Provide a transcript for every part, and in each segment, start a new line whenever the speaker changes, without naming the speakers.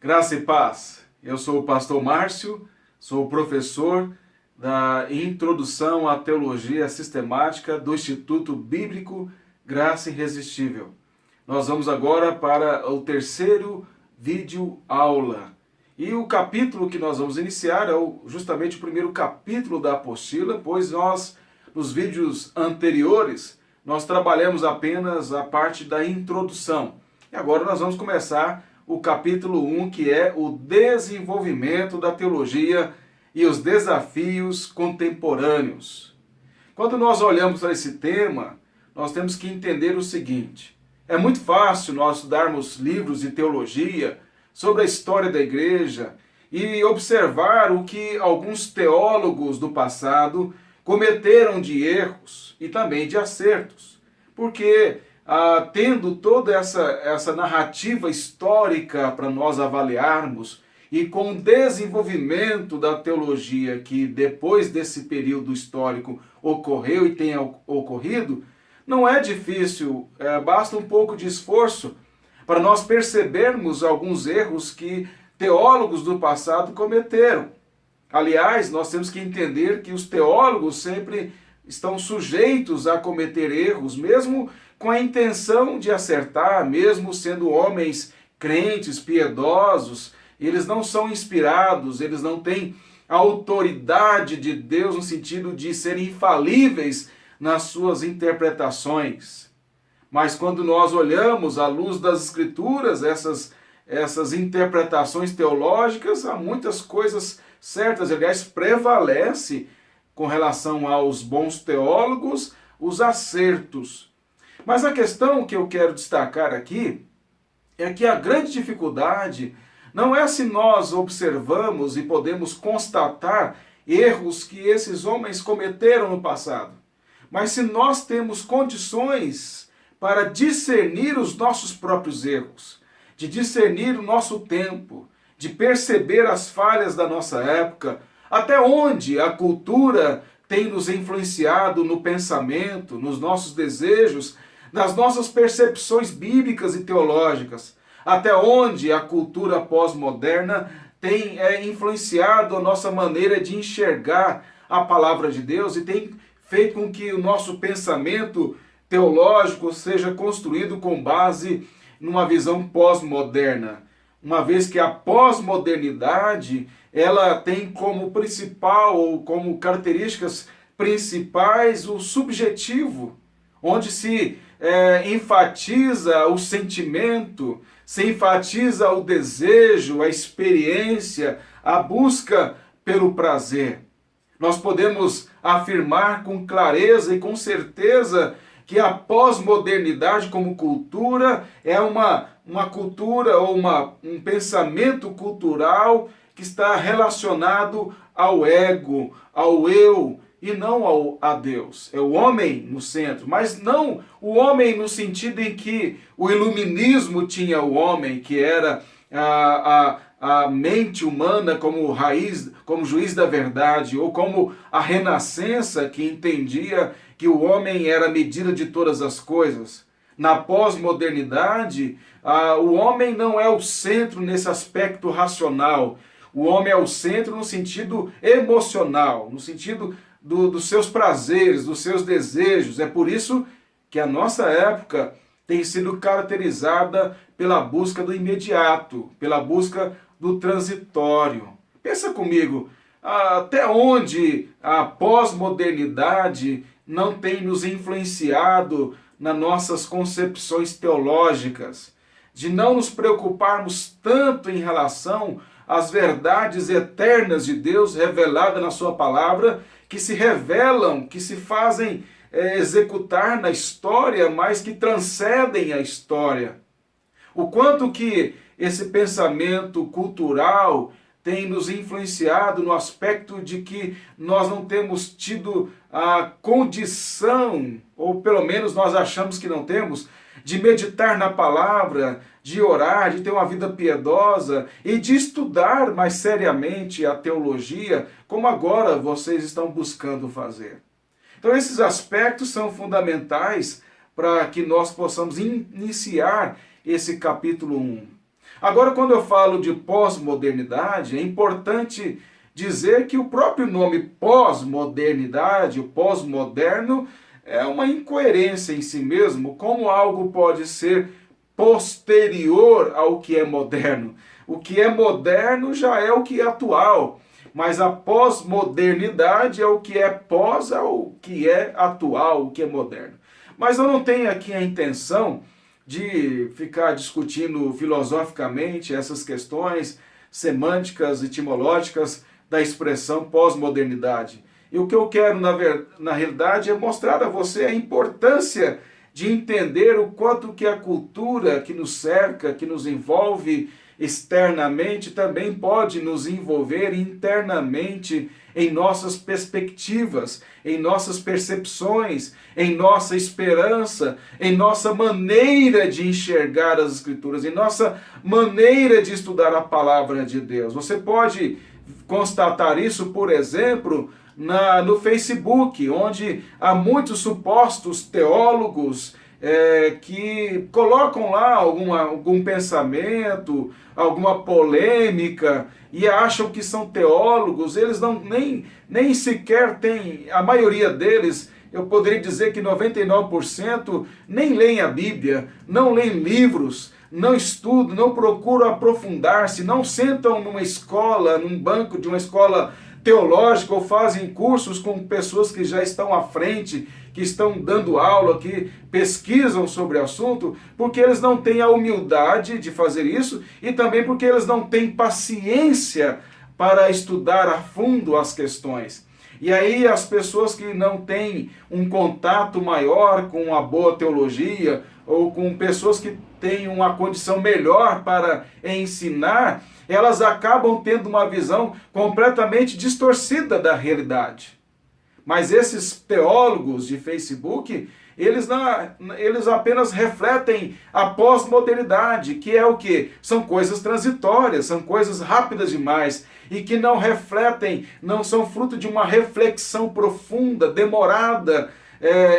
Graça e paz. Eu sou o pastor Márcio, sou professor da Introdução à Teologia Sistemática do Instituto Bíblico Graça Irresistível. Nós vamos agora para o terceiro vídeo aula. E o capítulo que nós vamos iniciar é justamente o primeiro capítulo da apostila, pois nos vídeos anteriores, nós trabalhamos apenas a parte da introdução. E agora nós vamos começar o capítulo 1, que é o desenvolvimento da teologia e os desafios contemporâneos. Quando nós olhamos para esse tema, nós temos que entender o seguinte: é muito fácil nós estudarmos livros de teologia sobre a história da igreja e observar o que alguns teólogos do passado cometeram de erros e também de acertos, porque tendo toda essa narrativa histórica para nós avaliarmos, e com o desenvolvimento da teologia que depois desse período histórico ocorreu e tem ocorrido, não é difícil, basta um pouco de esforço para nós percebermos alguns erros que teólogos do passado cometeram. Aliás, nós temos que entender que os teólogos sempre estão sujeitos a cometer erros, mesmo com a intenção de acertar, mesmo sendo homens crentes, piedosos. Eles não são inspirados, eles não têm a autoridade de Deus no sentido de serem infalíveis nas suas interpretações. Mas quando nós olhamos à luz das Escrituras, essas interpretações teológicas, há muitas coisas certas. Aliás, prevalece com relação aos bons teólogos os acertos. Mas a questão que eu quero destacar aqui é que a grande dificuldade não é se nós observamos e podemos constatar erros que esses homens cometeram no passado, mas se nós temos condições para discernir os nossos próprios erros, de discernir o nosso tempo, de perceber as falhas da nossa época, até onde a cultura tem nos influenciado no pensamento, nos nossos desejos, nas nossas percepções bíblicas e teológicas, até onde a cultura pós-moderna tem influenciado a nossa maneira de enxergar a palavra de Deus e tem feito com que o nosso pensamento teológico seja construído com base numa visão pós-moderna. Uma vez que a pós-modernidade ela tem como principal ou como características principais o subjetivo, onde se enfatiza o sentimento, se enfatiza o desejo, a experiência, a busca pelo prazer. Nós podemos afirmar com clareza e com certeza que a pós-modernidade como cultura é uma cultura ou um pensamento cultural que está relacionado ao ego, ao eu, e não a Deus. É o homem no centro, mas não o homem no sentido em que o iluminismo tinha o homem, que era a mente humana como raiz, como juiz da verdade, ou como a renascença que entendia que o homem era a medida de todas as coisas. Na pós-modernidade, o homem não é o centro nesse aspecto racional. O homem é o centro no sentido emocional, no sentido dos seus prazeres, dos seus desejos. É por isso que a nossa época tem sido caracterizada pela busca do imediato, pela busca do transitório. Pensa comigo, até onde a pós-modernidade não tem nos influenciado nas nossas concepções teológicas, de não nos preocuparmos tanto em relação às verdades eternas de Deus reveladas na sua palavra, que se revelam, que se fazem executar na história, mas que transcendem a história. O quanto que esse pensamento cultural tem nos influenciado no aspecto de que nós não temos tido a condição, ou pelo menos nós achamos que não temos, de meditar na palavra, de orar, de ter uma vida piedosa e de estudar mais seriamente a teologia, como agora vocês estão buscando fazer. Então esses aspectos são fundamentais para que nós possamos iniciar esse capítulo 1. Agora, quando eu falo de pós-modernidade, é importante dizer que o próprio nome pós-modernidade, o pós-moderno, é uma incoerência em si mesmo, como algo pode ser posterior ao que é moderno. O que é moderno já é o que é atual, mas a pós-modernidade é o que é pós ao que é atual, o que é moderno. Mas eu não tenho aqui a intenção de ficar discutindo filosoficamente essas questões semânticas, etimológicas da expressão pós-modernidade. E o que eu quero, na realidade, é mostrar a você a importância de entender o quanto que a cultura que nos cerca, que nos envolve externamente, também pode nos envolver internamente em nossas perspectivas, em nossas percepções, em nossa esperança, em nossa maneira de enxergar as Escrituras, em nossa maneira de estudar a palavra de Deus. Você pode constatar isso, por exemplo, no Facebook, onde há muitos supostos teólogos que colocam lá algum pensamento, alguma polêmica e acham que são teólogos. Eles nem sequer têm, a maioria deles, eu poderia dizer que 99% nem leem a Bíblia, não leem livros, não estudam, não procuram aprofundar-se, não sentam numa escola, num banco de uma escola teológica ou fazem cursos com pessoas que já estão à frente, que estão dando aula, que pesquisam sobre o assunto, porque eles não têm a humildade de fazer isso e também porque eles não têm paciência para estudar a fundo as questões. E aí as pessoas que não têm um contato maior com a boa teologia ou com pessoas que têm uma condição melhor para ensinar, elas acabam tendo uma visão completamente distorcida da realidade. Mas esses teólogos de Facebook, eles apenas refletem a pós-modernidade, que é o quê? São coisas transitórias, são coisas rápidas demais e que não refletem, não são fruto de uma reflexão profunda, demorada,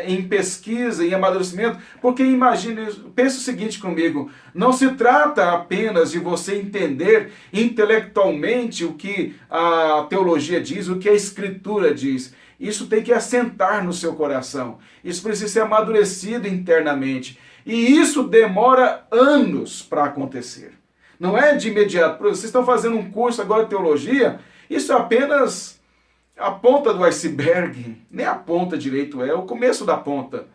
em pesquisa, em amadurecimento, porque imagine, pense o seguinte comigo, não se trata apenas de você entender intelectualmente o que a teologia diz, o que a Escritura diz. Isso tem que assentar no seu coração, isso precisa ser amadurecido internamente, e isso demora anos para acontecer. Não é de imediato. Vocês estão fazendo um curso agora de teologia, isso é apenas a ponta do iceberg, nem a ponta direito, é o começo da ponta.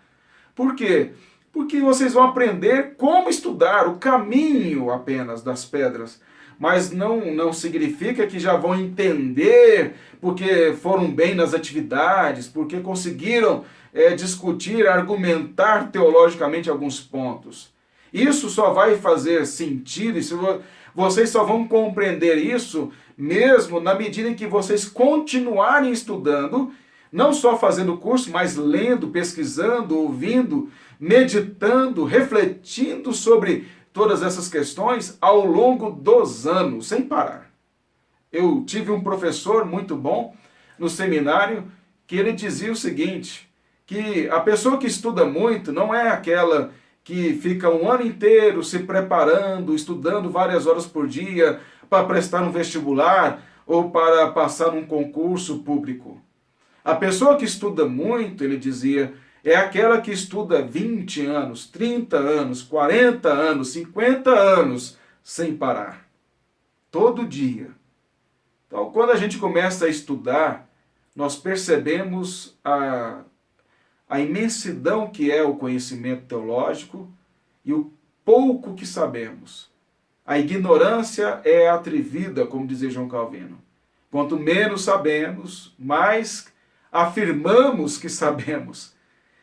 Por quê? Porque vocês vão aprender como estudar, o caminho apenas das pedras. Mas não significa que já vão entender porque foram bem nas atividades, porque conseguiram discutir, argumentar teologicamente alguns pontos. Isso só vai fazer sentido, vocês só vão compreender isso mesmo na medida em que vocês continuarem estudando, não só fazendo curso, mas lendo, pesquisando, ouvindo, meditando, refletindo sobre todas essas questões ao longo dos anos, sem parar. Eu tive um professor muito bom no seminário que ele dizia o seguinte, que a pessoa que estuda muito não é aquela que fica um ano inteiro se preparando, estudando várias horas por dia para prestar um vestibular ou para passar um concurso público. A pessoa que estuda muito, ele dizia, é aquela que estuda 20 anos, 30 anos, 40 anos, 50 anos, sem parar. Todo dia. Então, quando a gente começa a estudar, nós percebemos a imensidão que é o conhecimento teológico e o pouco que sabemos. A ignorância é atrevida, como dizia João Calvino. Quanto menos sabemos, mais afirmamos que sabemos.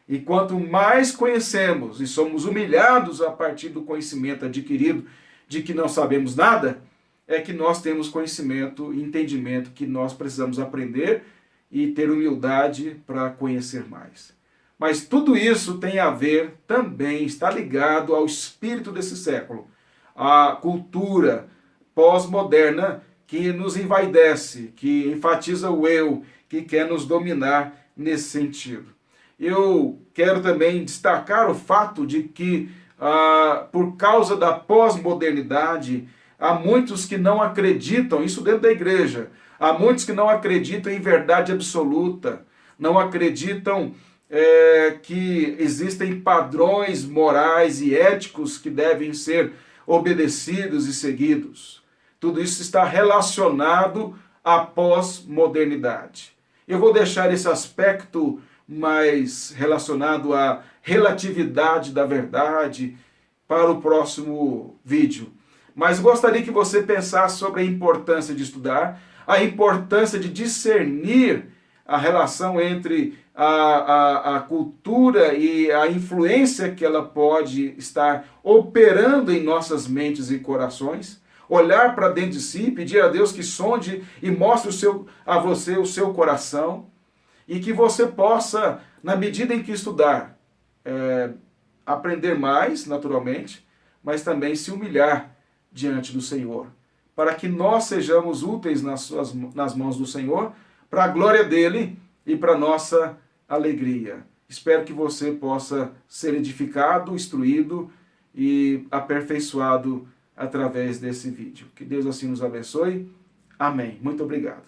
E quanto mais conhecemos e somos humilhados a partir do conhecimento adquirido de que não sabemos nada, é que nós temos conhecimento e entendimento que nós precisamos aprender e ter humildade para conhecer mais. Mas tudo isso tem a ver também, está ligado ao espírito desse século, à cultura pós-moderna que nos envaidece, que enfatiza o eu, que quer nos dominar nesse sentido. Eu quero também destacar o fato de que, por causa da pós-modernidade Há muitos que não acreditam, isso dentro da igreja, há muitos que não acreditam em verdade absoluta, não acreditam que existem padrões morais e éticos que devem ser obedecidos e seguidos. Tudo isso está relacionado à pós-modernidade. Eu vou deixar esse aspecto mais relacionado à relatividade da verdade para o próximo vídeo. Mas gostaria que você pensasse sobre a importância de estudar, a importância de discernir a relação entre a cultura e a influência que ela pode estar operando em nossas mentes e corações. Olhar para dentro de si, pedir a Deus que sonde e mostre a você o seu coração, e que você possa, na medida em que estudar, aprender mais, naturalmente, mas também se humilhar diante do Senhor, para que nós sejamos úteis nas mãos do Senhor, para a glória dele e para a nossa alegria. Espero que você possa ser edificado, instruído e aperfeiçoado através desse vídeo. Que Deus assim nos abençoe. Amém. Muito obrigado.